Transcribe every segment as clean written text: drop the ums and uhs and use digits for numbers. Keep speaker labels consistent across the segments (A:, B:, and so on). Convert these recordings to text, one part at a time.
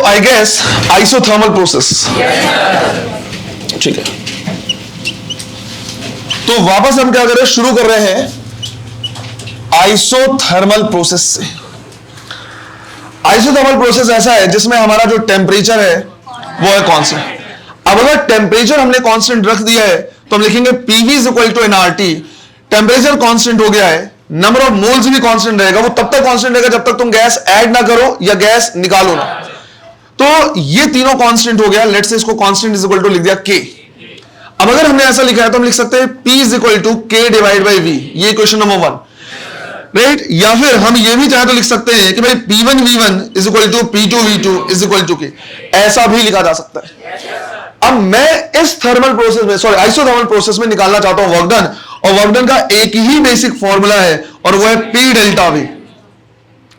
A: I guess isothermal process, ठीक है। तो वापस हम क्या कर रहे हैं, शुरू कर रहे हैं आइसोथर्मल प्रोसेस से। आइसोथर्मल प्रोसेस ऐसा है जिसमें हमारा जो टेम्परेचर है वो है कांस्टेंट। अब अगर टेम्परेचर हमने कांस्टेंट रख दिया है तो हम लिखेंगे PV is equal to NRT. Temperature constant हो गया है, नंबर ऑफ मोल्स भी कांस्टेंट रहेगा। वो तब तक कांस्टेंट रहेगा जब तक तुम गैस ऐड ना करो या गैस निकालो ना। तो ये तीनों कांस्टेंट हो गया। लेट्स से इसको कांस्टेंट इज इक्वल टू लिख दिया के। अब अगर हमने ऐसा लिखा है तो हम लिख सकते हैं P is equal to K divide by V। ये इक्वेशन नंबर 1, राइट। या फिर हम ये भी चाहे तो लिख सकते हैं कि भाई P1 V1 is equal to P2 V2 is equal to K. ऐसा भी लिखा जा सकता है। अब मैं इस थर्मल प्रोसेस में, सॉरी आइसोथर्मल प्रोसेस में निकालना चाहता हूं वर्क डन, और वर्क डन का एक ही बेसिक फॉर्मूला है और वो है P डेल्टा V।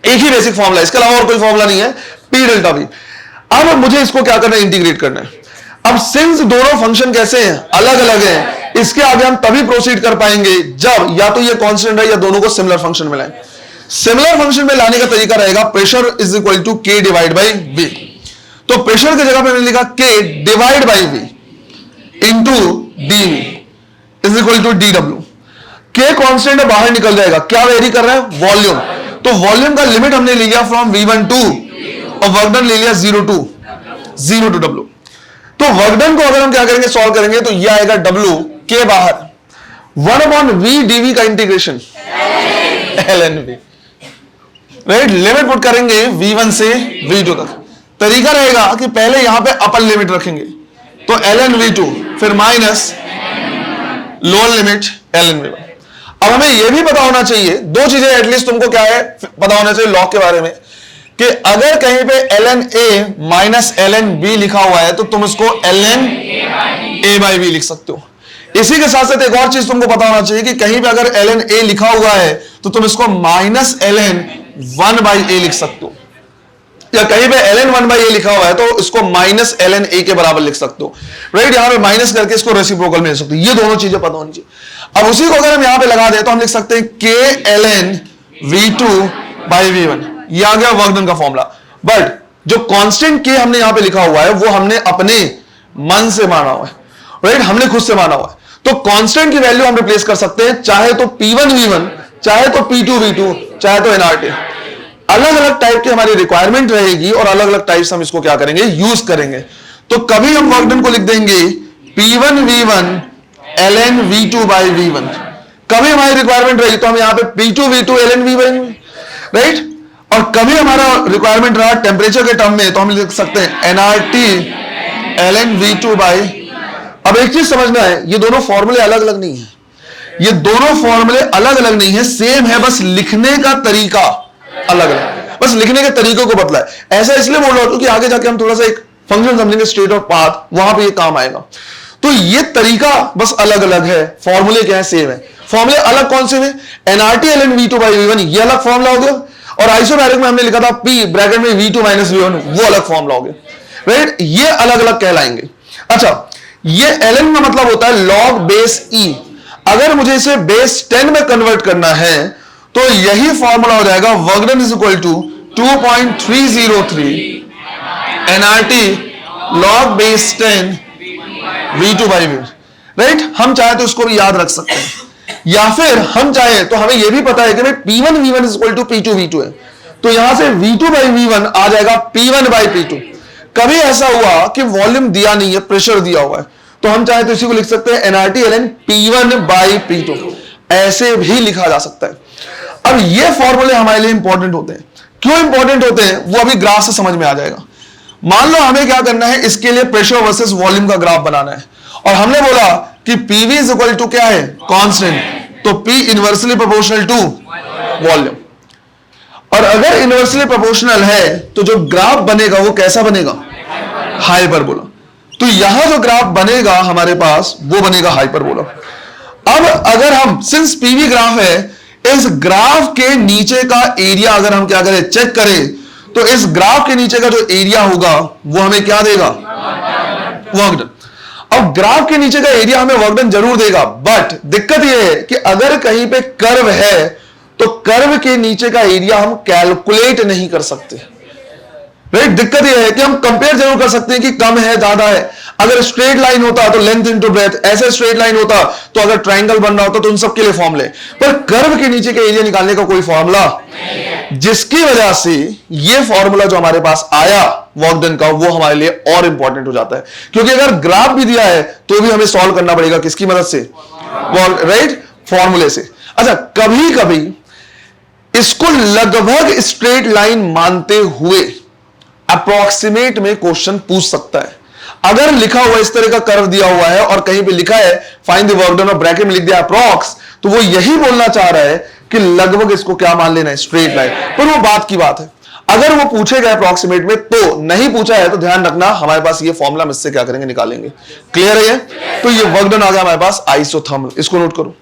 A: एक ही बेसिक फॉर्मूला, इसके अलावा और कोई फॉर्मूला नहीं है, P डेल्टा V। अब मुझे इसको क्या करना है, इंटीग्रेट करना है। अब सिंस दोनों फंक्शन कैसे हैं, अलग अलग हैं, इसके आगे हम तभी प्रोसीड कर पाएंगे जब या तो ये कांस्टेंट है या दोनों को सिमिलर फंक्शन में लाएं। सिमिलर फंक्शन में लाने का तरीका रहेगा pressure is equal to K divide by V। तो प्रेशर की जगह पे मैंने लिखा K divide by V into dV is equal to dW। K constant है, बाहर निकल जाएगा। क्या वेरी कर रहा है, वॉल्यूम। तो वॉल्यूम का लिमिट हमने ले लिया फ्रॉम V1 टू, और वर्क डन ले लिया 0 टू W। तो वर्क डन को अगर हम क्या करेंगे, सॉल्व करेंगे, तो ये आएगा W के बाहर 1/V dV का integration ln V, right. Limit put करेंगे V1 से V2 तक। तरीका रहेगा कि पहले यहां पे अपर लिमिट रखेंगे तो ln V2, फिर minus lower limit ln V1। अब हमें यह भी पता होना चाहिए, दो चीजें एटलीस्ट तुमको क्या है पता होना चाहिए लॉग के बारे में, कि अगर कहीं पे ln A minus ln B लिखा हुआ है तो तुम इसको ln A बाई B लिख सकते हो। इसी के साथ साथ एक और चीज तुमको पता होना चाहिए कि कहीं पे अगर ln A लिखा हुआ है तो तुम इसको माइनस ln 1 बाई A लिख सकते हो, या कहीं पे ln 1 बाई A लिखा हुआ है तो इसको माइनस ln A के बराबर लिख सकते हो, राइट। यहां पे माइनस करके इसको रेसिप्रोकल में लिख सकते हो। ये दोनों चीजें पता होनी चाहिए। अब उसी को अगर हम यहां पे लगा दें तो हम लिख सकते हैं k ln V2 by V1। ये आ गया वर्क डन का फॉर्मूला। बट जो कांस्टेंट के हमने यहां पे लिखा हुआ है वो हमने अपने मन से माना हुआ है, राइट। हमने खुद से माना हुआ है। तो कांस्टेंट की वैल्यू हम रिप्लेस कर सकते हैं, चाहे तो P1 V1, चाहे तो P2 V2, चाहे तो nRT। अलग अलग टाइप की हमारी रिक्वायरमेंट रहेगी और अलग अलग टाइप्स हम इसको क्या करेंगे, यूज करेंगे। तो कभी हम वर्क डन को लिख देंगे P1 V1 ln V2 by V1। कभी हमारी रिक्वायरमेंट रहेगी तो हम यहां पे P2 V2 ln V by V, right. और कभी हमारा रिक्वायरमेंट रहा टेम्परेचर के टर्म में तो हम लिख सकते हैं nRT ln V2 बाई। अब एक चीज समझना है, ये दोनों फॉर्मूले अलग अलग नहीं है, ये दोनों फॉर्मूले अलग अलग नहीं है, सेम है, बस लिखने का तरीका अलग अलग, बस लिखने के तरीकों को बदला है। ऐसा इसलिए बोल रहा हूं कि आगे जाके हम थोड़ा सा एक फंक्शन समझेंगे, स्टेट ऑफ पाथ, वहां पे ये काम आएगा। तो ये तरीका बस अलग अलग है, फॉर्मूले क्या है, सेम है। फॉर्मूले अलग कौन से हैं, nRT ln V2 by V1 ये अलग फॉर्मूला हो गया, और आइसोबैरिक में हमने लिखा था P ब्रैकेट में V2 माइनस V1, वो अलग फॉर्मूला हो गया, राइट। ये अलग अलग कहलाएंगे। अच्छा, ये ln का मतलब होता है log बेस E। अगर मुझे इसे बेस 10 में कन्वर्ट करना है तो यही फॉर्मूला हो जाएगा work done is equal to 2.303 nRT log base 10 V2 by V1, right. हम चाहे तो इसको भी याद रख सकते हैं, या फिर हम चाहे तो हमें यह भी पता है कि भाई P1 V1 is equal to P2 V2 है, तो यहां से V2 बाई V1 आ जाएगा P1 बाई P2। कभी ऐसा हुआ कि वॉल्यूम दिया नहीं है, प्रेशर दिया हुआ है, तो हम चाहे तो इसी को लिख सकते हैं nRT ln P1 by P2, ऐसे भी लिखा जा सकता है। अब ये फॉर्मूले हमारे लिए इंपॉर्टेंट होते हैं। क्यों इंपॉर्टेंट होते हैं वो अभी ग्राफ से समझ में आ जाएगा। मान लो हमें क्या करना है, इसके लिए प्रेशर वर्सेस वॉल्यूम का ग्राफ बनाना है, और हमने बोला कि PV इज इक्वल टू क्या है, कांस्टेंट, तो P inversely proportional to volume. और अगर इनवर्सली प्रोपोर्शनल है तो जो ग्राफ बनेगा वो कैसा बनेगा, हाइपरबोला। तो यहां जो ग्राफ बनेगा हमारे पास वो बनेगा हाइपरबोला। अब अगर हम, सिंस PV ग्राफ है, इस ग्राफ के नीचे का एरिया अगर हम क्या करें, चेक करें, तो इस ग्राफ के नीचे का जो एरिया होगा वो हमें क्या देगा, वर्क डन। अब ग्राफ के नीचे का एरिया हमें वर्क डन जरूर देगा, बट दिक्कत यह है कि अगर कहीं पे कर्व है तो कर्व के नीचे का एरिया हम कैलकुलेट नहीं कर सकते, राइट। दिक्कत यह है कि हम कंपेयर जरूर कर सकते हैं कि कम है ज्यादा है। अगर स्ट्रेट लाइन होता तो लेंथ इनटू ब्रेथ, ऐसे स्ट्रेट लाइन होता तो अगर ट्रायंगल बन रहा होता तो उन सबके लिए फॉर्मूले, पर कर्व के नीचे के एरिया निकालने का कोई फॉर्मूला, जिसकी वजह से ये फॉर्मूला जो हमारे पास आया वर्क डन का, वो हमारे लिए और इंपॉर्टेंट हो जाता है। क्योंकि अगर ग्राफ भी दिया है तो भी हमें सॉल्व करना पड़ेगा किसकी मदद से, राइट, फॉर्मूले से। अच्छा, कभी कभी इसको लगभग स्ट्रेट लाइन मानते हुए अप्रोक्सीमेट में क्वेश्चन पूछ सकता है। अगर लिखा हुआ इस तरह का कर्व दिया हुआ है और कहीं पे लिखा है फाइंड द वर्क डन और ब्रैकेट में लिख दिया अप्रॉक्स, तो वो यही बोलना चाह रहा है कि लगभग इसको क्या मान लेना है, स्ट्रेट लाइन। पर वो बात की बात है, अगर वो पूछेगा अप्रोक्सीमेट में, तो नहीं पूछा है तो ध्यान रखना हमारे पास ये फॉर्मूला, इससे क्या करेंगे, निकालेंगे। क्लियर है ये? तो ये वर्क डन आ गया हमारे पास आइसोथर्मल, इसको नोट करो।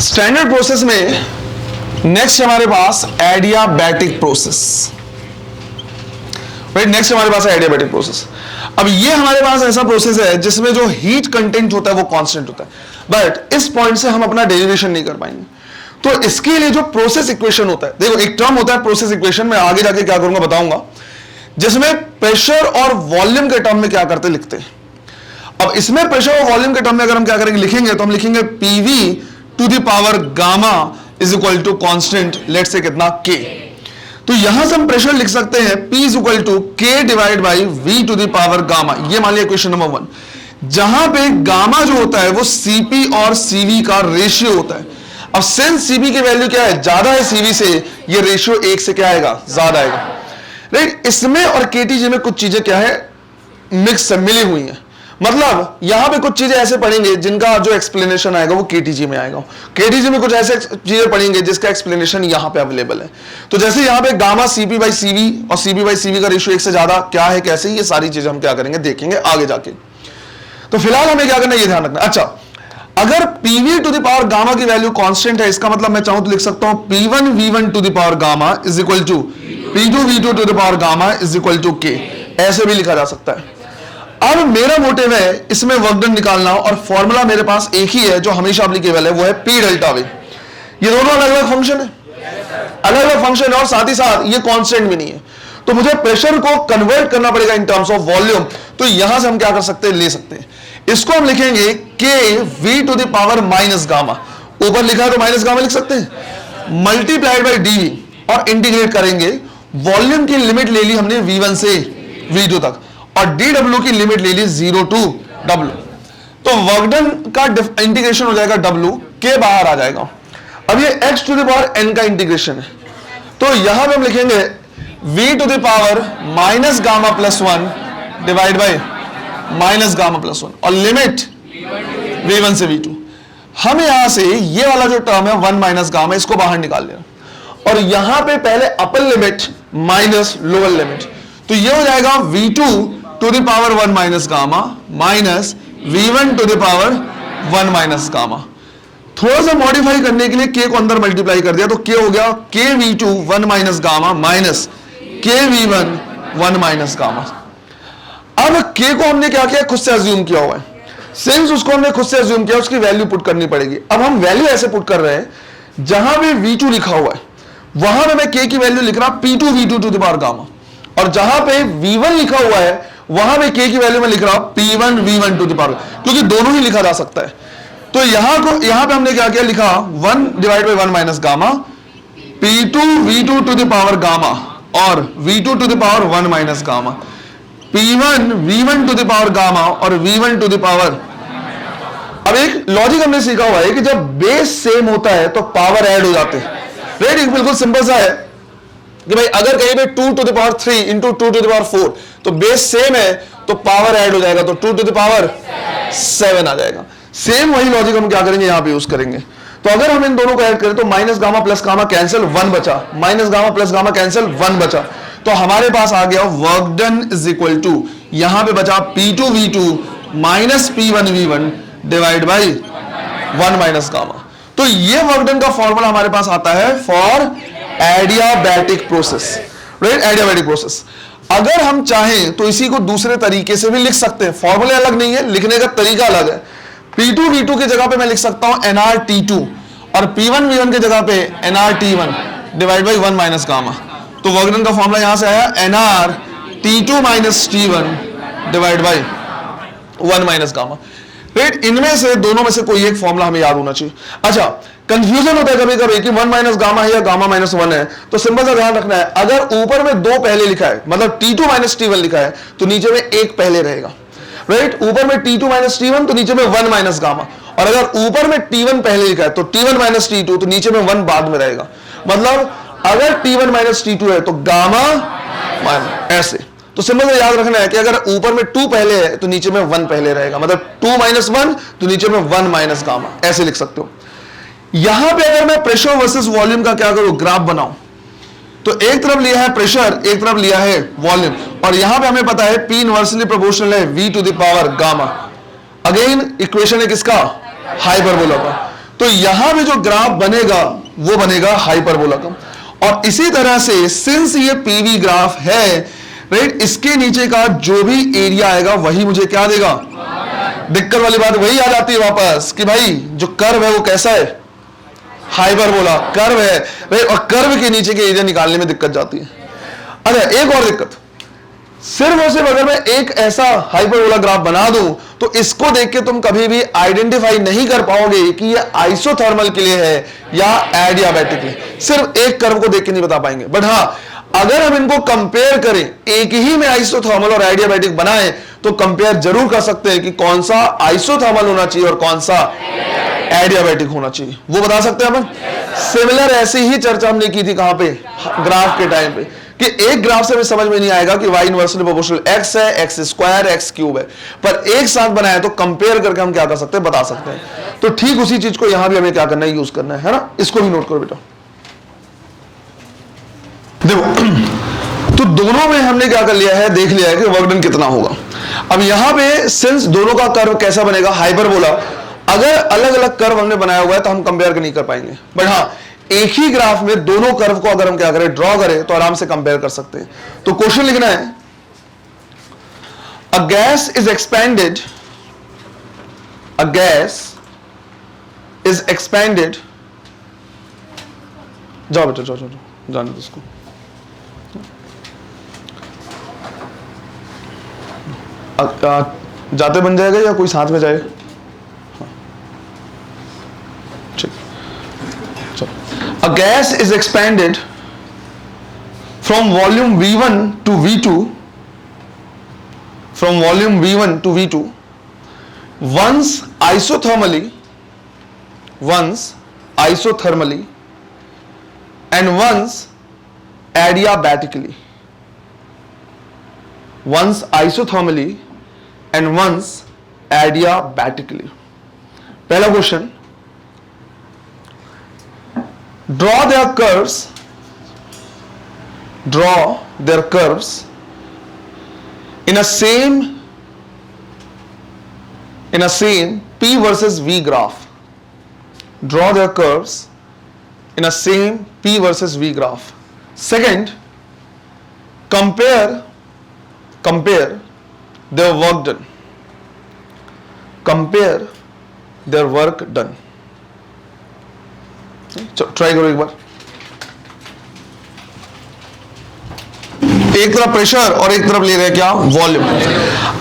A: स्टैंडर्ड प्रोसेस में नेक्स्ट हमारे पास एडियाबैटिक प्रोसेस, राइट। नेक्स्ट हमारे पास है एडियाबैटिक प्रोसेस। अब ये हमारे पास ऐसा प्रोसेस है जिसमें जो हीट कंटेंट होता है वो कांस्टेंट होता है, बट इस पॉइंट से हम अपना डेरिवेशन नहीं कर पाएंगे। तो इसके लिए जो प्रोसेस इक्वेशन होता है, देखो एक टर्म होता है प्रोसेस इक्वेशन, में आगे जाके क्या करूंगा बताऊंगा, जिसमें प्रेशर और वॉल्यूम के टर्म में क्या करते लिखते हैं। अब इसमें प्रेशर और वॉल्यूम के टर्म में अगर हम क्या करेंगे, लिखेंगे तो हम लिखेंगे PV to the power gamma is equal to constant, let's say कितना, के। तो यहां से हम प्रेशर लिख सकते हैं P is equal to K divide by V to the power gamma. ये मान लिया इक्वेशन नंबर 1, जहां पे गामा जो होता है वो CP और CV का रेशियो होता है। अब सिंस CP की वैल्यू क्या है, ज्यादा है CV से, ये रेशियो 1 से क्या आएगा, ज्यादा आएगा, राइट। इसमें और KTG में कुछ चीजें क्या है, मिक्स मिली हुई है। मतलब यहां पे कुछ चीजें ऐसे पढ़ेंगे जिनका जो एक्सप्लेनेशन आएगा वो केटीजी में आएगा, केटीजी में कुछ ऐसे चीजें पढ़ेंगे जिसका एक्सप्लेनेशन यहां पे अवेलेबल है। तो जैसे यहां पे गामा सीपी बाई सीवी और सीपी बाई सीवी का रेशियो 1 से ज्यादा क्या है, कैसे, ये सारी चीजें हम क्या करेंगे, देखेंगे आगे जाके। तो फिलहाल हमें क्या करना है, ये ध्यान रखना। अच्छा, अगर PV to the power gamma की वैल्यू कांस्टेंट है, इसका मतलब मैं चाहूं तो लिख सकता हूं P1 V1 to the power gamma is equal to P2 V2 to the power gamma is equal to K, ऐसे भी लिखा जा सकता है। अब मेरा मोटिव है इसमें वर्क डन निकालना, और फॉर्मूला मेरे पास एक ही है जो हमेशा एप्लीकेबल है, वो है P डेल्टा V। ये दोनों अलग अलग फंक्शन है, अलग अलग फंक्शन है, और साथ ही साथ ये कांस्टेंट भी नहीं है। तो मुझे प्रेशर को कन्वर्ट करना पड़ेगा इन टर्म्स ऑफ वॉल्यूम। तो यहां से हम क्या कर सकते हैं, ले सकते हैं, इसको हम लिखेंगे K V to the power minus gamma, ऊपर लिखा है तो माइनस गामा लिख सकते हैं, मल्टीप्लाइड बाई डी, और इंटीग्रेट करेंगे। वॉल्यूम की लिमिट ले ली हमने V1 से V2 तक, और dw की लिमिट ले ली 0 टू w। तो वर्क डन का इंटीग्रेशन हो जाएगा w, के बाहर आ जाएगा। अब ये x to the power n का इंटीग्रेशन है, तो यहां पे हम लिखेंगे v to the power minus gamma plus 1 divide by minus gamma plus 1, और लिमिट v1 से v2। हम यहां से ये वाला जो टर्म है 1 माइनस गामा, इसको बाहर निकाल लेना, और यहां पे पहले upper limit minus lower limit, तो ये हो जाएगा v2 to the power 1 minus gamma minus v1 to the power 1 minus gamma. थोड़ा सा मॉडिफाई करने के लिए k को अंदर मल्टीप्लाई कर दिया, तो k हो गया k v2 1 minus gamma minus k v1 1 minus gamma. अब k को हमने क्या किया, खुद से अज्यूम किया हुआ है, सिंस उसको हमने खुद से अज्यूम किया, उसकी वैल्यू पुट करनी पड़ेगी। अब हम वैल्यू ऐसे पुट कर रहे हैं, जहां पे v2 लिखा हुआ है वहां पे मैं k की वैल्यू लिख रहा P2 V2 to the power gamma, और जहां पे v1 लिखा हुआ है वहां पे k की वैल्यू में लिख रहा हूं P1 V1 to the power, क्योंकि दोनों ही लिखा जा सकता है। तो यहां पे हमने क्या किया, लिखा 1 divide by 1 minus gamma P2 V2 to the power gamma, और V2 to the power 1 minus gamma, P1 V1 to the power gamma, और V1 टू द पावर। अब एक लॉजिक हमने सीखा हुआ है कि जब बेस सेम होता है तो पावर ऐड हो जाते हैं, राइट। बिल्कुल सिंपल सा है कि भाई अगर कहीं पे 2 to the power 3 into 2 to the power 4, तो बेस सेम है तो पावर ऐड हो जाएगा, तो 2 टू द पावर 7 आ जाएगा। सेम वही लॉजिक हम क्या करेंगे, यहां पे यूज करेंगे। तो अगर हम इन दोनों को ऐड करें तो minus gamma plus gamma cancel, 1 बचा, minus gamma plus gamma cancel, 1 बचा, तो हमारे पास आ गया work done is equal to, यहां पे बचा P2 V2 minus P1 V1 divide by 1 minus gamma. तो ये वर्क डन का फॉर्मूला हमारे पास आता है for adiabatic process, right, adiabatic process. अगर हम चाहें तो इसी को दूसरे तरीके से भी लिख सकते हैं, फॉर्मूले अलग नहीं है, लिखने का तरीका अलग है। P2 V2 की जगह पे मैं लिख सकता हूं NRT2, और P1 V1 की जगह पे NRT1, divide by 1 minus gamma. तो वर्क डन का फॉर्मूला यहां से आया NR T2 minus T1 divide by 1 minus gamma. Right, इनमें से दोनों में से कोई एक फॉर्मूला हमें याद होना चाहिए। अच्छा, कंफ्यूजन होता है कभी कभी कि 1 माइनस गामा है या गामा माइनस 1 है, तो सिंपल सा ध्यान रखना है, अगर ऊपर में 2 पहले लिखा है, मतलब T2 माइनस T1 लिखा है, तो नीचे में 1 पहले रहेगा। राइट, ऊपर में T2 माइनस T1 तो नीचे में 1 माइनस गामा, और अगर ऊपर में T1 पहले लिखा है तो T1 माइनस T2 तो नीचे में 1 बाद में रहेगा। मतलब अगर T1 माइनस T2 है तो गामा माइनस, ऐसे। तो सिंपल से याद रखना है कि अगर ऊपर में 2 पहले है तो नीचे में 1 पहले रहेगा, मतलब 2 माइनस 1 तो नीचे में 1 माइनस गामा, ऐसे लिख सकते हो। यहां पे अगर मैं प्रेशर वर्सेस वॉल्यूम का क्या करूं, ग्राफ बनाऊं, तो एक तरफ लिया है प्रेशर, एक तरफ लिया है वॉल्यूम, और यहां पे हमें पता है P इनवर्सली प्रोपोर्शनल है V to the power gamma. Again equation है किसका, हाइपरबोला का। तो यहां पे जो ग्राफ बनेगा वो बनेगा हाइपरबोला का। और इसी तरह से सिंस ये PV ग्राफ है, राइट, इसके नीचे का जो भी एरिया आएगा वही मुझे क्या देगा, दिक्कत वाली बात वही आ जाती है वापस कि भाई जो कर्व है वो कैसा है, हाइपरबोला कर्व है, राइट, और कर्व के नीचे के एरिया निकालने में दिक्कत जाती है। अच्छा, एक और दिक्कत, सिर्फ और सिर्फ अगर मैं एक ऐसा हाइपरबोला ग्राफ बना दूं तो इसको देख के तुम कभी भी आइडेंटिफाई नहीं कर पाओगे कि ये आइसोथर्मल के लिए है या एडियाबैटिक के लिए। सिर्फ एक कर्व को देख के नहीं बता पाएंगे, बट हाँ अगर हम इनको कंपेयर करें, एक ही में आइसोथर्मल और एडियाबैटिक बनाएं, तो कंपेयर जरूर कर सकते हैं कि कौन सा आइसोथर्मल होना चाहिए और कौन सा एडियाबैटिक होना चाहिए, वो बता सकते हैं अपन। सिमिलर ऐसी ही चर्चा हमने की थी कहां पे, ग्राफ के टाइम पे, कि एक ग्राफ से हमें समझ में नहीं आएगा कि y इनवर्सली प्रोपोर्शनल x है, x स्क्वायर, x क्यूब है, पर एक साथ बनाया तो कंपेयर करके हम क्या कर सकते हैं, बता सकते हैं। तो ठीक उसी चीज को यहां भी हमें क्या करना है, यूज करना है ना। इसको भी नोट करो बेटा। देखो तो दोनों में हमने क्या कर लिया है, देख लिया है कि वर्क डन कितना होगा। अब यहां पे सिंस दोनों का कर्व कैसा बनेगा, हाइपरबोला, अगर अलग अलग कर्व हमने बनाया हुआ है तो हम कंपेयर नहीं कर पाएंगे, बट हाँ एक ही ग्राफ में दोनों कर्व को अगर हम क्या करें, ड्रॉ करें, तो आराम से कंपेयर कर सकते हैं। तो क्वेश्चन लिखना है, a gas is expanded, a gas is expanded, जाओ बेटा जाओ जाओ जाने दो इसको। जाते बन जाएगा या कोई साथ में जाए, a gas is expanded from volume V1 to V2, from volume V1 to V2 once isothermally and once adiabatically, once isothermally and once adiabatically। पहला question, draw their curves in a same P versus V graph, draw their curves in a same P versus V graph। Second, compare their work done, compare their work done। Try करो एक बार। एक तरफ pressure और एक तरफ ले रहे हैं क्या, वॉल्यूम।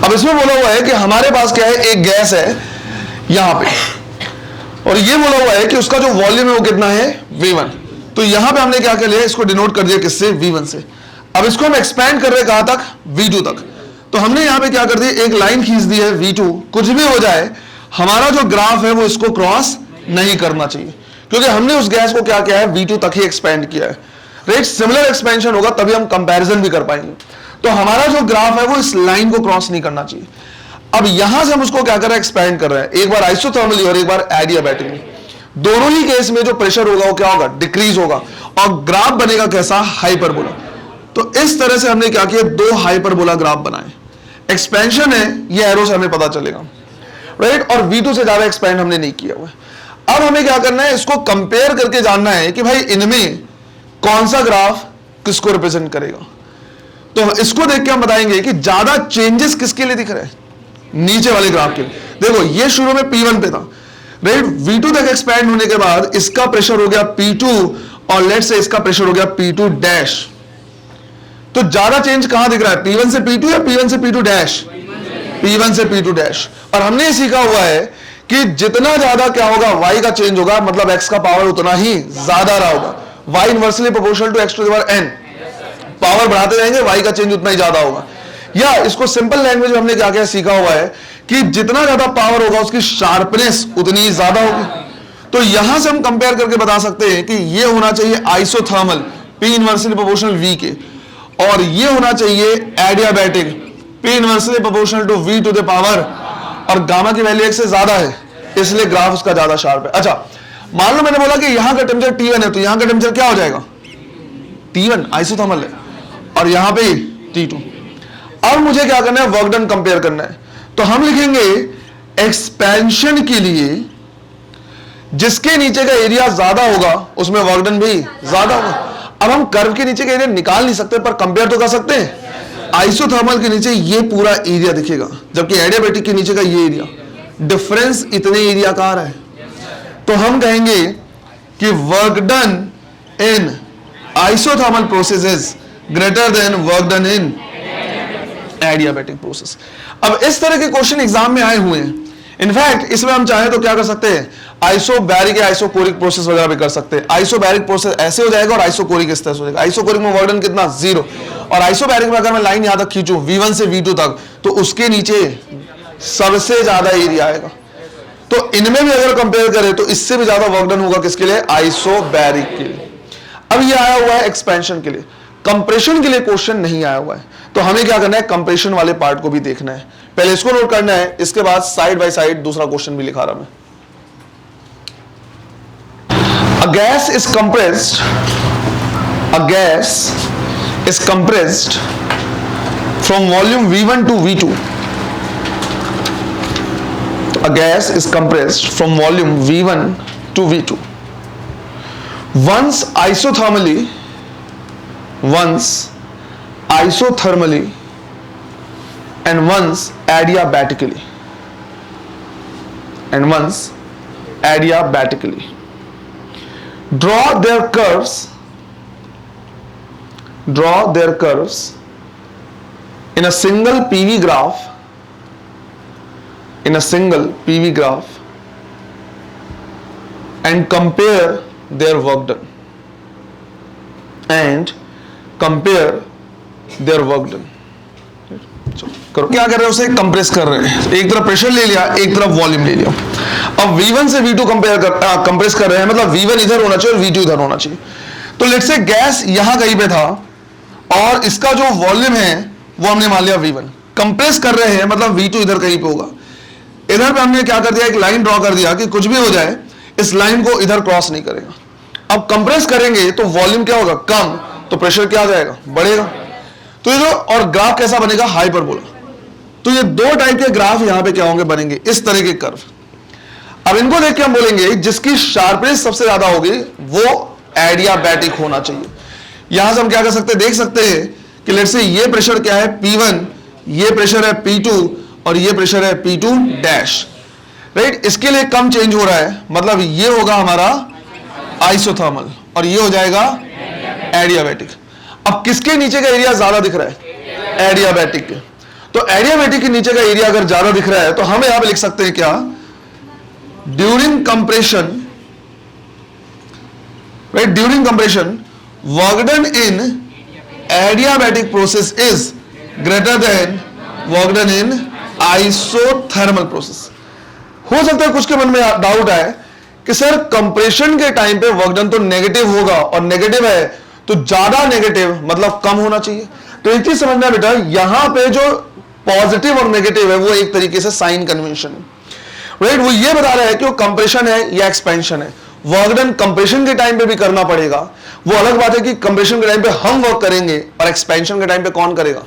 A: अब इसमें बोला हुआ है कि हमारे पास क्या है, एक गैस है यहां पे, और ये बोला हुआ है कि उसका जो वॉल्यूम है वो कितना है, V1। तो यहां पे हमने क्या कर लिया, इसको डिनोट कर दिया किससे, V1 से। अब इसको हम एक्सपेंड कर रहे हैं कहां तक, V2 तक। तो हमने यहां पे क्या कर दिया, एक लाइन खींच दी है V2, कुछ भी हो जाए हमारा जो ग्राफ है वो इसको क्रॉस नहीं करना चाहिए, क्योंकि हमने उस गैस को क्या किया है, V2 तक ही एक्सपेंड किया है। राइट, सिमिलर एक्सपेंशन होगा तभी हम कंपैरिजन भी कर पाएंगे। तो हमारा जो ग्राफ है वो इस लाइन को क्रॉस नहीं करना चाहिए। अब यहां से हम उसको क्या कर रहे हैं, एक्सपेंड कर रहे हैं, एक बार आइसोथर्मली और एक बार एडियाबैटिकली। दोनों ही केस में जो प्रेशर होगा वो क्या होगा, डिक्रीज होगा, और ग्राफ बनेगा कैसा, हाइपरबोला। तो इस तरह से हमने क्या किया, 2 हाइपरबोला ग्राफ बनाए। एक्सपेंशन है, ये एरो से हमें पता चलेगा, राइट, और V2 से ज्यादा एक्सपेंड हमने नहीं किया हुआ है। अब हमें क्या करना है, इसको कंपेयर करके जानना है कि भाई इनमें कौन सा ग्राफ किसको रिप्रेजेंट करेगा। तो इसको देख के हम बताएंगे कि ज्यादा चेंजेस किसके लिए दिख रहे हैं, नीचे वाले ग्राफ के लिए। देखो ये शुरू में P1 पे था, राइट, V2 तक एक्सपैंड होने के बाद इसका प्रेशर हो गया P2 और लेट से इसका प्रेशर हो गया P2 डैश, तो ज्यादा चेंज कहां दिख रहा है, P1 से P2 या P1 से P2 डैश? P1 से P2 डैश। और हमने ये सीखा हुआ है कि जितना ज्यादा क्या होगा, y का चेंज होगा, मतलब x का पावर उतना ही ज्यादा रहा होगा। y inversely proportional to x to the power n, power बढ़ाते जाएंगे y का चेंज उतना ही ज्यादा होगा। या इसको सिंपल लैंग्वेज में हमने क्या क्या सीखा हुआ है कि जितना ज्यादा पावर होगा उसकी शार्पनेस उतनी ही ज्यादा होगी। तो यहां से हम कंपेयर करके बता सकते हैं कि ये होना चाहिए isothermal P inversely proportional V के, और ये होना चाहिए adiabatic P inversely proportional to V to the power, और गामा की वैल्यू 1 से ज्यादा है इसलिए ग्राफ उसका ज्यादा शार्प है। अच्छा, मान लो मैंने बोला कि यहां का टेंपरेचर T1 है, तो यहां का टेंपरेचर क्या हो जाएगा, T1 आइसोथर्मल है, और यहां पे T2। अब मुझे क्या करना है, वर्क डन कंपेयर करना है। तो हम लिखेंगे एक्सपेंशन के लिए जिसके नीचे का एरिया ज्यादा होगा उसमें वर्क डन भी ज्यादा होगा। अब हम कर्व के नीचे का एरिया निकाल नहीं सकते पर कंपेयर तो कर सकते हैं। आइसोथर्मल के नीचे ये पूरा एरिया दिखेगा जबकि एडियाबैटिक के नीचे का ये एरिया, डिफरेंस इतने एरिया का आ रहा है। तो हम कहेंगे कि work done in isothermal process is greater than work done in adiabatic process. अब इस तरह के क्वेश्चन एग्जाम में आए हुए हैं। इनफैक्ट इसमें हम चाहे तो क्या कर सकते हैं, आइसोबैरिक या आइसोकोरिक प्रोसेस वगैरह भी कर सकते हैं। आइसोबैरिक प्रोसेस ऐसे हो जाएगा और आइसोकोरिक इस तरह से हो जाएगा। आइसोकोरिक में वर्क डन कितना, 0, और आइसोबैरिक में अगर मैं लाइन यहां तक खींचूं V1 से V2 तक तो उसके नीचे सबसे ज्यादा एरिया आएगा। तो इनमें भी अगर कंपेयर करें तो इससे भी ज्यादा वर्क डन होगा किसके लिए, आइसोबैरिक के लिए। अब ये आया हुआ है एक्सपेंशन के लिए, कंप्रेशन के लिए क्वेश्चन नहीं आया हुआ है। तो हमें क्या करना है, कंप्रेशन वाले पार्ट को भी देखना है। पहले इसको नोट करना है, इसके बाद साइड बाय साइड दूसरा क्वेश्चन भी लिखा रहा मैं। A gas is compressed. A gas is compressed from volume V1 to V2. A gas is compressed from volume V1 to V2. Once isothermally, and once adiabatically. Draw their curves in a single PV graph and compare their work done करो। क्या कर रहे हैं, उसे compress कर रहे हैं, एक तरफ प्रेशर ले लिया, एक तरफ वॉल्यूम ले लिया। अब V1 से V2 कंप्रेस कर रहे हैं, मतलब V1 इधर होना चाहिए और V2 इधर होना चाहिए। तो लेट्स से गैस यहां कहीं पे था और इसका जो वॉल्यूम है वो हमने मान लिया V1, कंप्रेस कर रहे हैं मतलब V2 इधर कहीं पे होगा। इधर पे हमने क्या कर दिया, एक लाइन ड्रॉ कर दिया कि कुछ भी हो जाए इस लाइन को इधर क्रॉस नहीं करेगा। अब कंप्रेस करेंगे तो वॉल्यूम क्या होगा, कम, तो प्रेशर क्या आ जाएगा, बढ़ेगा। तो ये जो, और ग्राफ कैसा बनेगा, हाइपरबोला। तो ये दो टाइप के ग्राफ यहां पे क्या होंगे, बनेंगे इस तरह के कर्व। अब इनको देख के हम बोलेंगे जिसकी शार्पनेस सबसे ज्यादा होगी वो एडियाबैटिक होना चाहिए। यहां से हम क्या कर सकते हैं, देख सकते हैं कि लेट्स से ये प्रेशर क्या है P1, ये प्रेशर है P2 और ये प्रेशर है P2 डैश, राइट। इसके लिए कम चेंज हो रहा है, मतलब ये होगा हमारा आइसोथर्मल और ये हो जाएगा एडियाबैटिक। अब किसके नीचे का एरिया ज्यादा दिख रहा है, एडियाबैटिक के। तो एडियाबैटिक के नीचे का एरिया अगर ज्यादा दिख रहा है तो हम यहां पे लिख सकते हैं क्या, during compression, right, during compression work done in adiabatic process is greater than work done in isothermal process. हो सकता है कुछ के मन में डाउट आए कि सर कंप्रेशन के टाइम पे वर्क डन तो नेगेटिव होगा, और नेगेटिव है तो ज्यादा नेगेटिव मतलब कम होना चाहिए। तो एक चीज समझना बेटा, यहां पे जो पॉजिटिव और नेगेटिव है वो एक तरीके से साइन कन्वेंशन है, राइट। वो ये बता रहा है कि वो कंप्रेशन है या एक्सपेंशन है। वर्क डन कंप्रेशन के टाइम पे भी करना पड़ेगा, वो अलग बात है कि कंप्रेशन के टाइम पे हम वर्क करेंगे और एक्सपेंशन के टाइम पे कौन करेगा,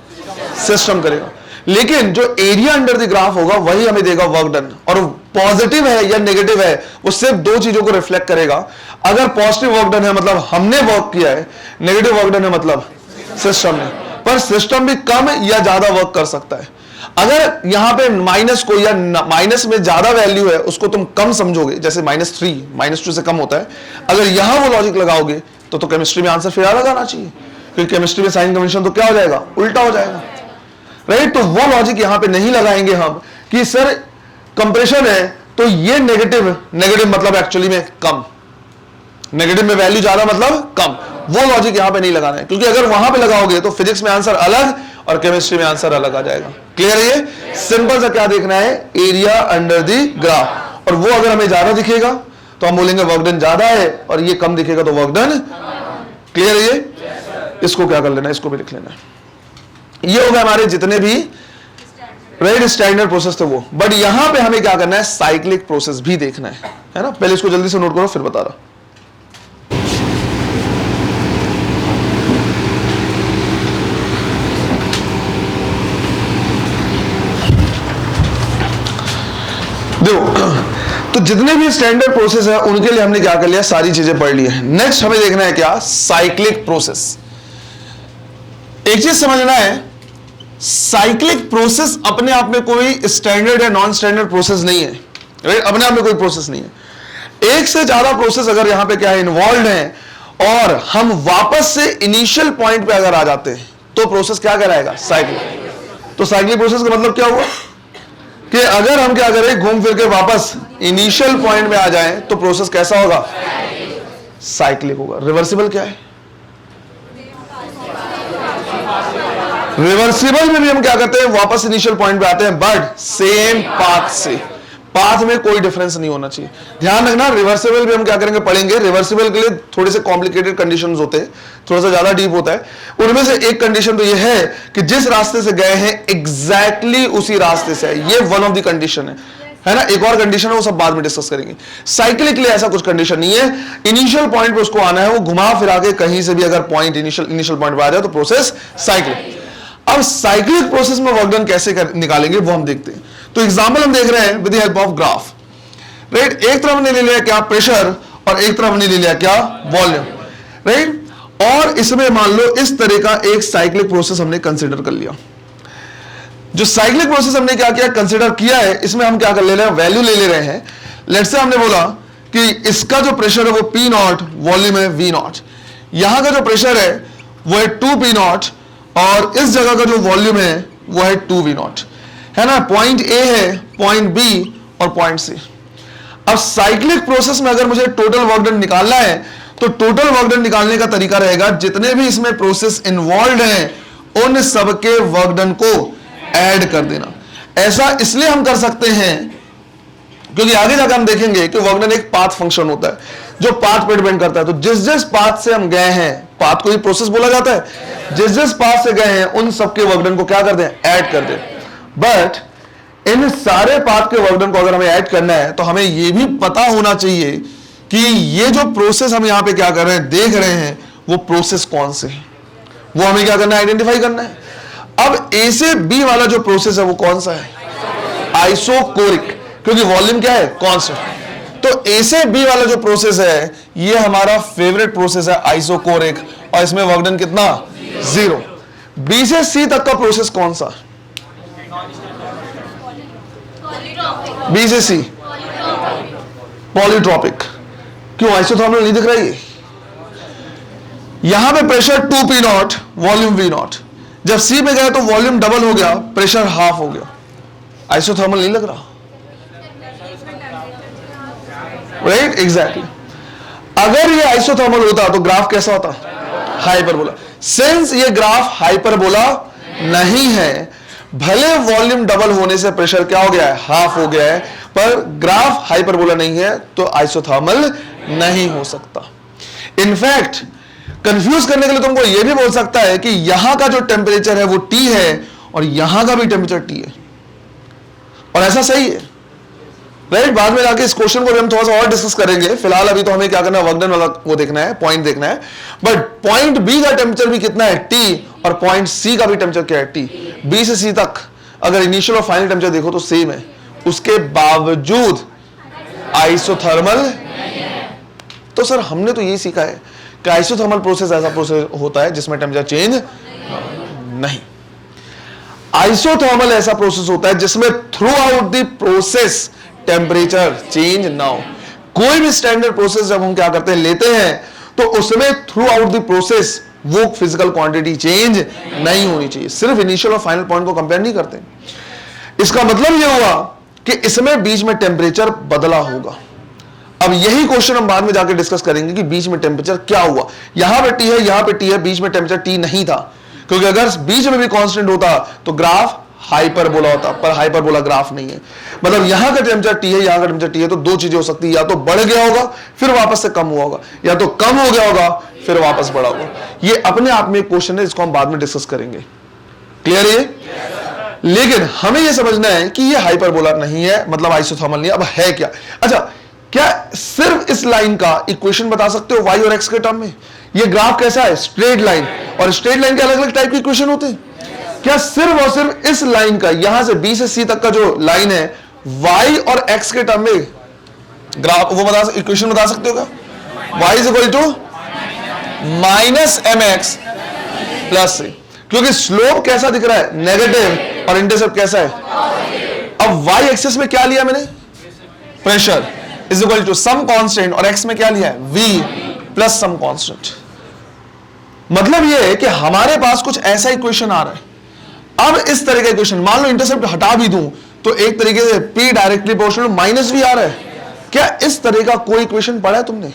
A: सिस्टम करेगा। लेकिन जो एरिया अंडर द ग्राफ होगा वही हमें देगा वर्क डन, और पॉजिटिव है या नेगेटिव है वो सिर्फ दो चीजों को रिफ्लेक्ट करेगा। अगर पॉजिटिव वर्क डन है मतलब हमने वर्क किया है, नेगेटिव वर्क डन है मतलब सिस्टम ने। पर सिस्टम भी कम या ज्यादा वर्क कर सकता है। अगर यहां पे माइनस को या माइनस में ज्यादा वैल्यू है उसको तुम कम समझोगे, जैसे -3 -2 से कम होता है, अगर यहां वो लॉजिक लगाओगे तो केमिस्ट्री में आंसर फिर अलग आना चाहिए, क्योंकि केमिस्ट्री में साइन कन्वेंशन तो क्या हो जाएगा, उल्टा हो जाएगा, राइट। तो वो लॉजिक यहां पे नहीं लगाएंगे हम कि सर कंप्रेशन है तो ये नेगेटिव, नेगेटिव मतलब एक्चुअली में कम, नेगेटिव में वैल्यू ज्यादा मतलब कम, वो लॉजिक यहां पे नहीं लगाना है, क्योंकि अगर वहां पे लगाओगे तो फिजिक्स में आंसर अलग और केमिस्ट्री में आंसर अलग आ जाएगा। क्लियर है ये? सिंपल सा क्या देखना है, एरिया अंडर द ग्राफ, और वो अगर हमें ज्यादा दिखेगा तो हम बोलेंगे वर्क डन ज्यादा है, और ये कम दिखेगा तो वर्क डन। क्लियर है ये? इसको क्या कर लेना, इसको भी लिख लेना। ये हो गए हमारे जितने भी राइट स्टैंडर्ड प्रोसेस थे वो, बट यहां पे हमें क्या करना है, साइक्लिक प्रोसेस भी देखना है ना। पहले इसको जल्दी से नोट करो फिर बता रहा। देखो, तो जितने भी स्टैंडर्ड प्रोसेस है उनके लिए हमने क्या कर लिया, सारी चीजें पढ़ ली है। नेक्स्ट हमें देखना है क्या, साइक्लिक प्रोसेस। एक चीज समझना है, साइक्लिक प्रोसेस अपने आप में कोई स्टैंडर्ड या नॉन स्टैंडर्ड प्रोसेस नहीं है, राइट। अपने आप में कोई प्रोसेस नहीं है। एक से ज्यादा प्रोसेस अगर यहां पे क्या है, इन्वॉल्व है, और हम वापस से इनिशियल पॉइंट पे अगर आ जाते हैं तो प्रोसेस क्या कहलाएगा, साइक्लिक। तो साइक्लिक प्रोसेस का मतलब क्या हुआ कि अगर हम क्या करें, घूम फिर के वापस इनिशियल पॉइंट में आ जाएं तो प्रोसेस कैसा होगा, साइक्लिक होगा। रिवर्सिबल क्या है, रिवर्सिबल में भी हम क्या करते हैं, वापस इनिशियल पॉइंट पे आते हैं, बट सेम पाथ से, पाथ में कोई डिफरेंस नहीं होना चाहिए। ध्यान रखना, रिवर्सिबल भी हम क्या करेंगे, पढ़ेंगे। रिवर्सिबल के लिए थोड़े से कॉम्प्लिकेटेड कंडीशंस होते हैं, थोड़ा सा ज्यादा डीप होता है। उनमें से एक कंडीशन तो ये है कि जिस रास्ते से गए हैं एग्जैक्टली उसी रास्ते से है, ये वन ऑफ द कंडीशन है ना। एक और कंडीशन है, वो सब बाद में डिस्कस करेंगे। साइक्लिक के लिए ऐसा कुछ कंडीशन नहीं है, इनिशियल पॉइंट पे उसको आना है, वो घुमा फिरा के कहीं से भी अगर पॉइंट इनिशियल पॉइंट पे आ जाए तो प्रोसेस साइक्लिक। अब साइक्लिक प्रोसेस में वर्क डन कैसे निकालेंगे वो हम देखते हैं। तो एग्जांपल हम देख रहे हैं with the help of graph, right. एक तरफ हमने ले लिया क्या, प्रेशर, और एक तरफ हमने ले लिया क्या, वॉल्यूम, राइट। और इसमें मान लो इस तरह का एक साइक्लिक प्रोसेस हमने कंसीडर कर लिया। जो साइक्लिक प्रोसेस हमने क्या किया, कंसीडर किया है, इसमें हम क्या कर ले रहे हैं, वैल्यू ले रहे हैं। लेट्स से हमने बोला कि इसका जो प्रेशर है वो पी नॉट, वॉल्यूम है वी नॉट। यहां का जो प्रेशर है वो है 2 पी नॉट, और इस जगह का जो वॉल्यूम है वो है 2 वी नॉट, है ना। पॉइंट ए है, पॉइंट बी और पॉइंट सी। अब साइक्लिक प्रोसेस में अगर मुझे टोटल वर्क डन निकालना है तो टोटल वर्क डन निकालने का तरीका रहेगा, जितने भी इसमें प्रोसेस इन्वॉल्व हैं उन सबके वर्क डन को ऐड कर देना। ऐसा इसलिए हम कर सकते हैं क्योंकि आगे जाकर हम देखेंगे कि वर्क डन एक पाथ फंक्शन होता है जो पाथ पे डिपेंड करता है। तो जिस जिस पाथ से हम गए हैं, पाथ को ही प्रोसेस बोला जाता है, जिस जिस पाथ से गए हैं उन सबके वर्क डन को क्या कर दें, ऐड कर दें। बट इन सारे पाथ के वर्क डन को अगर हमें ऐड करना है तो हमें यह भी पता होना चाहिए कि ये जो प्रोसेस हम यहां पे क्या कर रहे हैं, देख रहे हैं, वो प्रोसेस कौन से है, वो हमें क्या करना है, आइडेंटिफाई करना है। अब ए से बी वाला जो प्रोसेस है वो कौन सा है, आइसोकोरिक, क्योंकि वॉल्यूम क्या है, कांस्टेंट। तो ए से बी वाला जो प्रोसेस है ये हमारा फेवरेट प्रोसेस है, आइसोकोरिक, और इसमें वर्क डन कितना, 0। बी से सी तक का प्रोसेस कौन सा, बी से सी, पॉलीट्रॉपिक। क्यों, आइसोथर्मल नहीं दिख रहा है। यहां पे pressure 2 P not, volume we not. जब सी पे गए तो वॉल्यूम डबल हो गया, प्रेशर हाफ हो गया, आइसोथर्मल नहीं लग रहा, राइट, एग्जैक्टली। अगर ये आइसोथर्मल होता तो ग्राफ कैसा होता, हाइपरबोला। सिंस ये ग्राफ हाइपरबोला नहीं है, भले वॉल्यूम डबल होने से प्रेशर क्या हो गया है, हाफ हो गया है, पर ग्राफ हाइपरबोला नहीं है तो आइसोथर्मल नहीं हो सकता। इनफैक्ट कंफ्यूज करने के लिए तुमको यह भी बोल सकता है कि यहां का जो टेम्परेचर है वो T है और यहां का भी टेम्परेचर T है, और ऐसा सही है, राइट। बाद में जाके इस क्वेश्चन को भी हम थोड़ा सा और डिस्कस करेंगे। फिलहाल अभी तो हमें क्या करना है, वर्क डन वाला वो देखना है, पॉइंट देखना है। बट पॉइंट बी का टेम्परेचर भी कितना है, T, और पॉइंट सी का भी टेम्परेचर क्या है, T। बी से सी तक अगर इनिशियल और फाइनल टेम्परेचर देखो तो सेम है, उसके बावजूद आइसोथर्मल। तो सर हमने तो यही सीखा है कि आइसोथर्मल प्रोसेस ऐसा प्रोसेस होता है जिसमें टेम्परेचर चेंज नहीं। आइसोथर्मल ऐसा प्रोसेस होता है जिसमें through out the process temperature change ना हो। कोई भी स्टैंडर्ड प्रोसेस जब हम क्या करते हैं, लेते हैं, तो उसमें थ्रू आउट द प्रोसेस वो फिजिकल क्वांटिटी चेंज नहीं होनी चाहिए। सिर्फ इनिशियल और फाइनल पॉइंट को कंपेयर नहीं करते। इसका मतलब यह हुआ कि इसमें बीच में टेम्परेचर बदला होगा। अब यही क्वेश्चन हम बाद में जाकर डिस्कस करेंगे कि बीच में टेम्परेचर क्या हुआ। यहां पे टी है, यहां पे टी है, बीच में टेम्परेचर टी नहीं था, क्योंकि अगर बीच में भी कांस्टेंट होता तो ग्राफ हाइपरबोला होता, पर हाइपरबोला ग्राफ नहीं है। मतलब यहां का टेम्परेचर टी है, यहां का टेम्परेचर टी है, तो दो चीजें हो सकती है, या तो बढ़ गया होगा फिर वापस से कम हुआ होगा, या तो कम हो गया होगा फिर वापस बढ़ा होगा। ये अपने आप में एक क्वेश्चन है, इसको हम बाद में डिस्कस करेंगे। क्लियर है? लेकिन हमें यह समझना है कि ये हाइपरबोला नहीं है, मतलब आइसोथर्मल नहीं है। अब है क्या? अच्छा, क्या सिर्फ इस लाइन का इक्वेशन बता सकते हो वाई और एक्स के टर्म में? ये ग्राफ कैसा है? स्ट्रेट लाइन, और स्ट्रेट लाइन के अलग अलग टाइप के इक्वेशन होते हैं। क्या सिर्फ और सिर्फ इस लाइन का, यहां से बी से सी तक का जो लाइन है, वाई और एक्स के टर्म में ग्राफ वो बता, इक्वेशन बता सकते हो क्या? Y is equal to minus m x plus c, क्योंकि स्लोप कैसा दिख रहा है? नेगेटिव, और इंटरसेप्ट कैसा है? अब वाई एक्सिस में क्या लिया मैंने? Pressure is equal to some constant, और एक्स में क्या लिया है? V plus some constant. मतलब यह है कि हमारे पास कुछ ऐसा इक्वेशन आ रहा है। अब इस तरह का इक्वेशन, मान लो इंटरसेप्ट हटा भी दूं तो एक तरीके से P डायरेक्टली प्रोपोर्शनल माइनस भी आ रहा है। क्या इस तरह का कोई इक्वेशन पढ़ा है तुमने?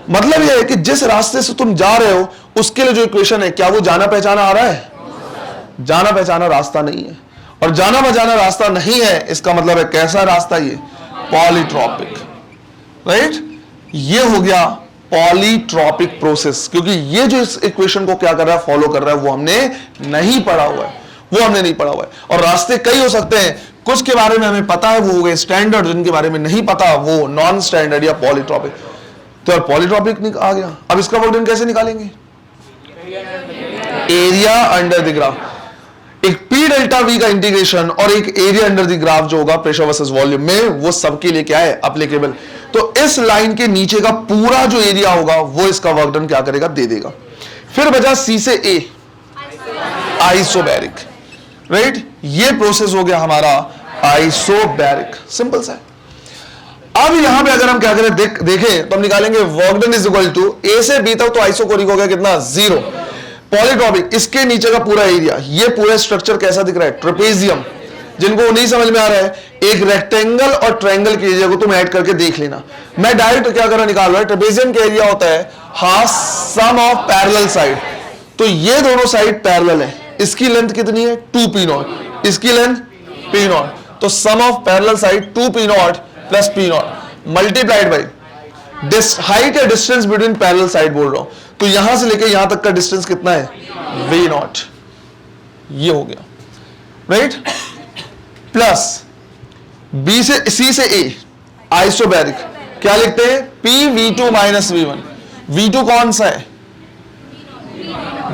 A: मतलब यह है कि जिस रास्ते से तुम जा रहे हो उसके लिए जो इक्वेशन है, क्या वो जाना पहचाना आ रहा है? जाना पहचाना रास्ता नहीं है, और जाना पहचाना रास्ता नहीं है, इसका मतलब है कैसा रास्ता? ये पॉलीट्रॉपिक, राइट? ये हो गया पॉलीट्रॉपिक प्रोसेस, क्योंकि ये जो इस इक्वेशन को क्या कर रहा है, फॉलो कर रहा है, वो हमने नहीं पढ़ा हुआ है, वो हमने नहीं पढ़ा हुआ है। और रास्ते कई हो सकते हैं, कुछ के बारे में हमें पता है, वो हो गए स्टैंडर्ड, जिनके बारे में नहीं पता वो नॉन स्टैंडर्ड या पॉलीट्रॉपिक। तो यार पॉलीट्रॉपिक आ गया। अब इसका वर्क डन कैसे निकालेंगे? Area under the graph. एक पी डेल्टा वी का इंटीग्रेशन और एक एरिया अंडर द ग्राफ जो होगा प्रेशर वर्सेस वॉल्यूम में, वो सबके लिए क्या है? एप्लीकेबल। तो इस लाइन के नीचे का पूरा जो एरिया होगा वो इसका वर्क डन क्या करेगा? दे देगा। फिर बचा सी से ए, आइसोबैरिक, राइट? ये प्रोसेस हो गया हमारा आइसोबैरिक, सिंपल सा है। अब यहां पे अगर हम क्या करें, देखें तो हम निकालेंगे work done is equal to A से बी तक, तो आइसोकोरिक हो गया कितना? 0। पॉलीट्रॉपिक, इसके नीचे का पूरा एरिया, ये पूरा स्ट्रक्चर कैसा दिख रहा है? ट्रेपेजियम। जिनको नहीं समझ में आ रहा है, एक रेक्टेंगल और ट्रायंगल के एरिया को तुम ऐड करके देख लेना। मैं डायरेक्ट क्या कर रहा निकाल रहा है, ट्रेपेजियम का एरिया होता है half sum of parallel side. तो ये दोनों साइड पैरेलल है, इसकी लेंथ कितनी है? 2p0, इसकी लेंथ p0, तो sum of parallel side 2p0 plus p0 multiplied by height या डिस्टेंस बिटवीन पैरेलल साइड बोल रहा हूं, तो यहां से लेकर यहां तक का डिस्टेंस कितना है? v0। ये हो गया, राइट? प्लस बी से सी से ए, आइसोबैरिक, क्या लिखते हैं? PV2 minus V1। V2 कौन सा है?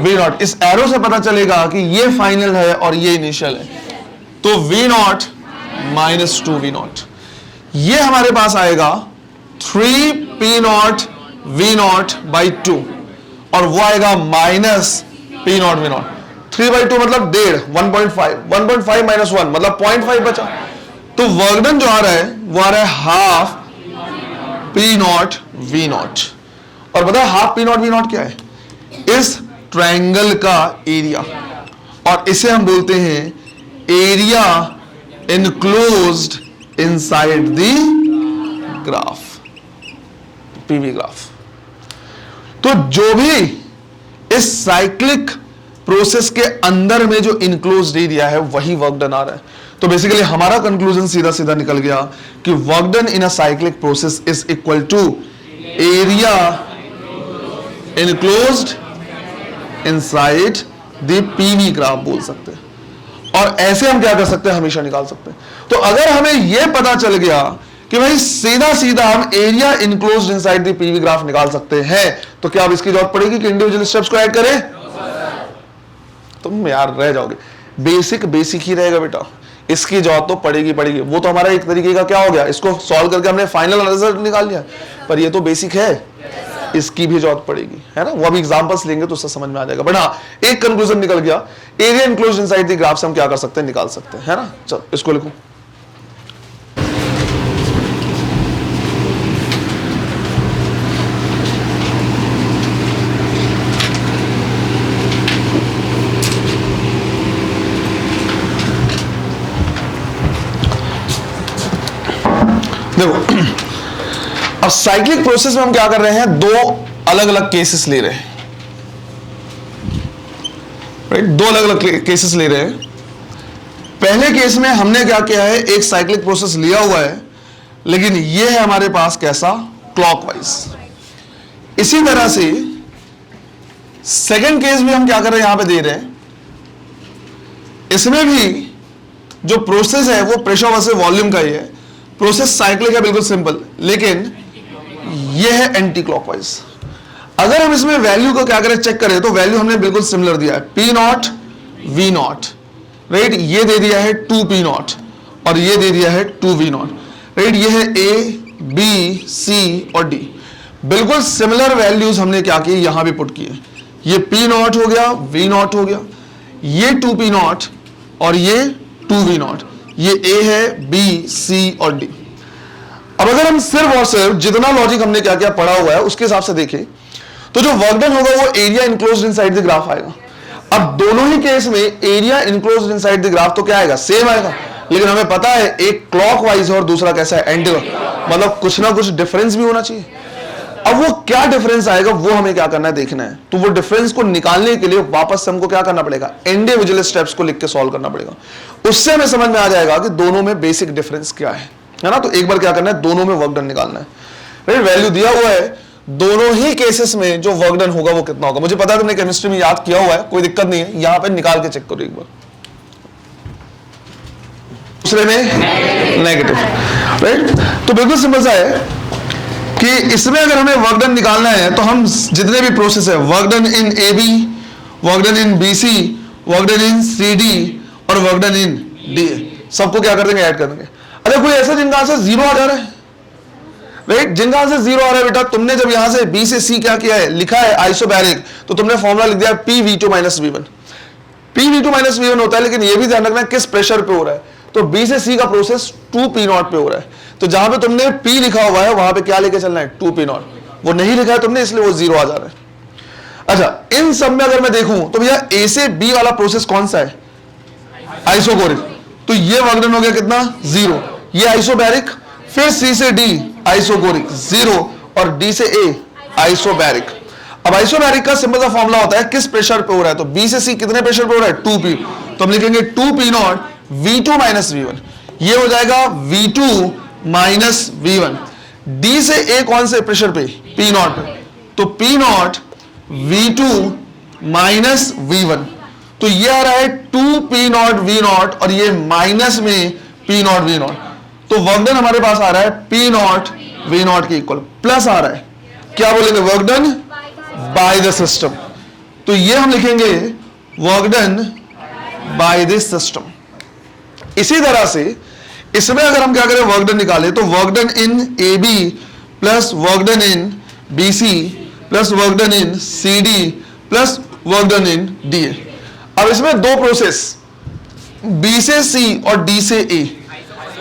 A: V0। इस एरो से पता चलेगा कि ये फाइनल है और ये इनिशियल है, तो V0 माइनस 2V0। ये हमारे पास आएगा 3P0 V0 बाई 2, और वो आएगा माइनस P0 V0। 3/2 मतलब 1.5, 1.5 माइनस 1 मतलब 0.5 बचा। तो वर्क डन जो आ रहा है वो आ रहा है हाफ P0 V0। और पता है हाफ P0 V0 क्या है? इस ट्रायंगल का एरिया, और इसे हम बोलते हैं area enclosed inside the graph, PV graph. तो जो भी इस साइक्लिक प्रोसेस के अंदर में जो इनक्लोज्ड एरिया है वही वर्क डन आ रहा है। तो बेसिकली हमारा कंक्लूजन सीधा सीधा निकल गया कि work done in a cyclic process is equal to area enclosed inside the PV graph बोल सकते हैं। और ऐसे हम क्या कर सकते हैं? हमेशा निकाल सकते हैं। तो अगर हमें यह पता चल गया कि भाई सीधा सीधा हम area enclosed inside the PV graph निकाल सकते हैं, तो क्या अब इसकी जरूरत पड़ेगी कि इंडिविजुअल स्टेप्स को ऐड करें? तुम यार रह जाओगे, बेसिक बेसिक ही रहेगा बेटा, इसकी जरूरत तो पड़ेगी पड़ेगी। वो तो हमारा एक तरीके का क्या हो गया, इसको सॉल्व करके हमने फाइनल रिजल्ट निकाल लिया, पर ये तो बेसिक है, इसकी भी जरूरत पड़ेगी, है ना? वो अभी एग्जांपल्स लेंगे तो उससे समझ में आ जाएगा। बट हाँ, एक कंक्लूजन निकल गया, area enclosed inside the graph से हम क्या कर सकते हैं? निकाल सकते हैं, है ना? चलो इसको लिखो। देखो अब साइक्लिक प्रोसेस में हम क्या कर रहे हैं, दो अलग अलग केसेस ले रहे हैं, राइट, दो अलग अलग केसेस ले रहे हैं। पहले केस में हमने क्या किया है, एक साइक्लिक प्रोसेस लिया हुआ है, लेकिन ये है हमारे पास कैसा, क्लॉकवाइज। इसी तरह से सेकंड केस में हम क्या कर रहे हैं, यहां पे दे रहे हैं, इसमें भी जो प्रोसेस है वो प्रेशर वर्सेस वॉल्यूम का ही है, प्रोसेस साइक्लिक है, बिल्कुल सिंपल, लेकिन ये है एंटी क्लॉकवाइज। अगर हम इसमें वैल्यू को क्या करें, चेक करें, तो वैल्यू हमने बिल्कुल सिमिलर दिया है, P naught V naught, right, ये दे दिया है 2 पी नॉट और ये दे दिया है 2 वी नॉट, राइट, ये है ए बी सी और डी, बिल्कुल सिमिलर वैल्यूज हमने क्या की, यहां भी पुट किए। ये पी नॉट हो गया, वी नॉट हो गया, ये 2 पी नॉट और ये 2 वी नॉट, ये ए है, बी सी और डी। अब अगर हम सिर्फ और सिर्फ जितना लॉजिक हमने क्या क्या पढ़ा हुआ है उसके हिसाब से देखें, तो जो वर्क डन होगा वो area enclosed inside the graph आएगा। अब दोनों ही केस में area enclosed inside the graph तो क्या आएगा, सेम आएगा, लेकिन हमें पता है एक क्लॉकवाइज और दूसरा कैसा है, एंटी, मतलब कुछ ना कुछ डिफरेंस भी होना चाहिए। अब वो क्या डिफरेंस आएगा वो हमें क्या करना है, देखना है। तो वो डिफरेंस को निकालने के लिए वापस से हमको क्या करना पड़ेगा, इंडिविजुअल स्टेप्स को लिख के सॉल्व करना पड़ेगा, उससे हमें समझ में आ जाएगा कि दोनों में बेसिक डिफरेंस क्या है ना। तो एक बार क्या करना है, दोनों में वर्क डन निकालना है, वैल्यू दिया हुआ है, दोनों ही केसेस में जो वर्क डन होगा वो कितना होगा। मुझे पता है तुमने केमिस्ट्री में याद किया हुआ है, कोई दिक्कत नहीं है, यहां पे निकाल के चेक करो एक बार। दूसरे में नेगेटिव, राइट, तो बिल्कुल सिंपल सा है कि इसमें अगर हमें वर्क डन निकालना है तो हम जितने भी प्रोसेस है, work done in A B, work done in B C, work done in C D और work done in D A, सबको क्या कर देंगे, ऐड कर देंगे। अरे कोई ऐसा जिनका आंसर 0 आ जा रहा है, राइट, जिनका आंसर 0 आ रहा है, बेटा तुमने जब यहां से बी से सी क्या किया है, लिखा है आइसोबैरिक, तो तुमने फॉर्मूला लिख दिया PV2 - V1। PV2 - V1 होता है, लेकिन यह भी ध्यान रखना किस प्रेशर पे हो रहा है, तो बी से सी का प्रोसेस 2 P नॉट पे हो रहा है, तो जहां पे तुमने P लिखा हुआ है वहां पे क्या लेके चलना है, 2 P नॉट, वो नहीं लिखा है तुमने इसलिए वो 0 आ जा रहा है। अच्छा, इन सब में अगर मैं देखूं तो भैया ए से बी वाला प्रोसेस कौन सा है, आइसोकोरिक, तो ये वर्क डन हो गया कितना, 0, ये आइसोबैरिक, फिर सी से डी आइसोकोरिक 0 और डी से ए आइसोबैरिक। अब आइसोबैरिक का सिंपल सा फॉर्मूला होता है किस प्रेशर पे हो रहा है, तो बी से सी कितने प्रेशर पे हो रहा है, 2P, तो हम लिखेंगे 2 P नॉट V2 - V1, ये हो जाएगा V2 - V1। डी से ए कौन से प्रेशर पे, P नॉट पे, तो P नॉट V2 - V1, तो ये आ रहा है 2 P नॉट V नॉट और ये माइनस में P नॉट V नॉट, तो वर्क डन हमारे पास आ रहा है P नॉट V नॉट के इक्वल, प्लस आ रहा है, क्या बोलेंगे, work done by the system, तो ये हम लिखेंगे work done by this system. इसी तरह से इसमें अगर हम क्या करें, वर्क डन निकाले, तो work done in A B plus work done in B C plus work done in C D plus work done in D A. अब इसमें दो प्रोसेस बी से सी और डी से ए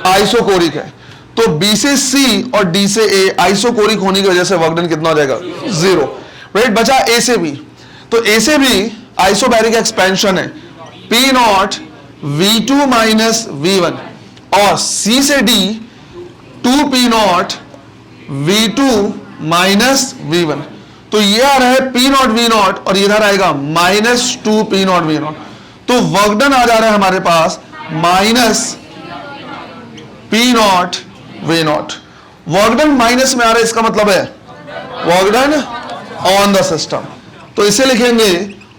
A: आइसोकोरिक है, तो बी से सी और डी से ए आइसोकोरिक होने की वजह से वर्क डन कितना हो जाएगा, 0, राइट। बचा ए से बी, तो ए से बी आइसोबैरिक एक्सपेंशन है, P नॉट V2 - V1 और C से D 2 P not V2 - V1, तो ये आ रहा है P नॉट V नॉट और इधर आएगा -2 P नॉट V नॉट, तो वर्क डन आ जा रहा है हमारे पास -P not V not. Work done minus में आ रहा है, इसका मतलब है work done on the system, तो इसे लिखेंगे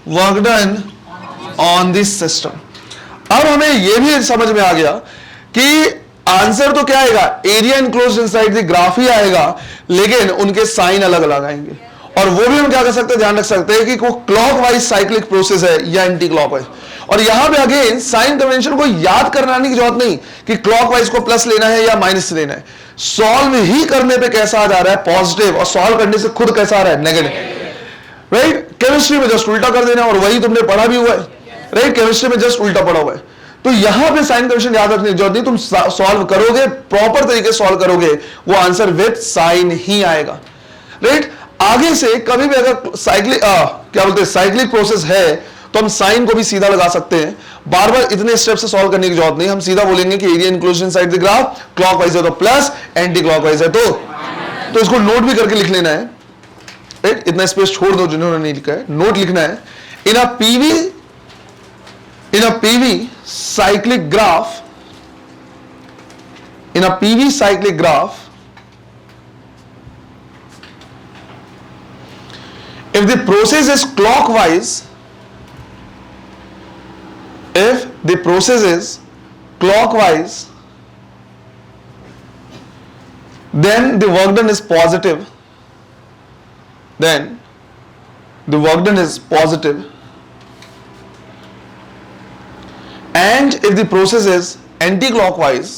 A: work done on this system. अब हमें यह भी समझ में आ गया कि आंसर तो क्या आएगा, area enclosed inside the graph ही आएगा, लेकिन उनके साइन अलग अलग आएंगे, और वो भी हम क्या कर सकते हैं, ध्यान रख सकते हैं कि वो क्लॉकवाइज साइक्लिक प्रोसेस है या एंटी क्लॉकवाइज। और यहां पे अगेन साइन कन्वेंशन को याद कराने की जरूरत नहीं कि क्लॉकवाइज को प्लस लेना है या माइनस लेना है, सॉल्व ही करने पे कैसा आ जा रहा है, पॉजिटिव, और सॉल्व करने से खुद कैसा आ रहा है, नेगेटिव, राइट। केमिस्ट्री में जस्ट उल्टा कर देना, और वही तुमने पढ़ा भी हुआ है, राइट, केमिस्ट्री में जस्ट उल्टा पढ़ा हुआ है। तो यहां पे साइन कन्वेंशन याद रखने की जरूरत नहीं, तुम सॉल्व करोगे, प्रॉपर तरीके से सॉल्व करोगे, वो आंसर विद साइन ही आएगा, राइट। आगे से कभी भी अगर साइक्लिक क्या बोलते हैं साइक्लिक प्रोसेस है, तो तो हम साइन को भी सीधा लगा सकते हैं, बार बार इतने स्टेप से सॉल्व करने की जरूरत नहीं, हम सीधा बोलेंगे कि area inclusion side the graph clockwise है तो प्लस, एंटी क्लॉकवाइज है तो इसको नोट भी करके लिख लेना है, राइट? इतना स्पेस छोड़ दो जिन्होंने नहीं लिखा है, नोट लिखना है। In a PV cyclic graph, in a PV cyclic graph, if the process is clockwise, then the work done is positive. And if the process is anti-clockwise,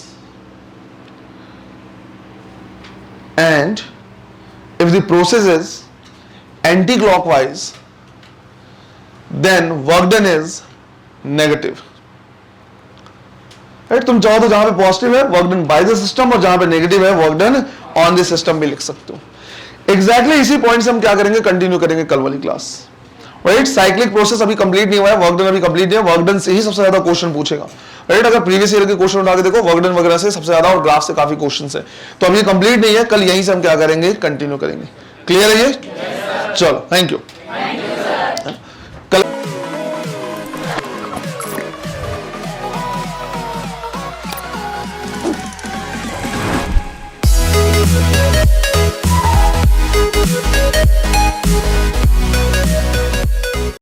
A: then work done is negative. Right? तुम चाहो तो जहां पे positive है work done by the system और जहां पे negative है work done on the system भी लिख सकते हो। एग्जैक्टली इसी पॉइंट से हम क्या करेंगे, कंटिन्यू करेंगे कल वाली क्लास। राइट? साइक्लिक प्रोसेस अभी कंप्लीट नहीं हुआ है, वर्क डन अभी कंप्लीट नहीं है, वर्क डन से ही सबसे ज्यादा क्वेश्चन पूछेगा। राइट? अगर प्रीवियस ईयर के क्वेश्चन उठा के देखो, वर्क डन वगैरह से सबसे ज्यादा और ग्राफ से काफी क्वेश्चन है। तो अभी कंप्लीट नहीं है, कल यहीं से हम क्या करेंगे, कंटिन्यू करेंगे। क्लियर है ये? चलो, थैंक यू।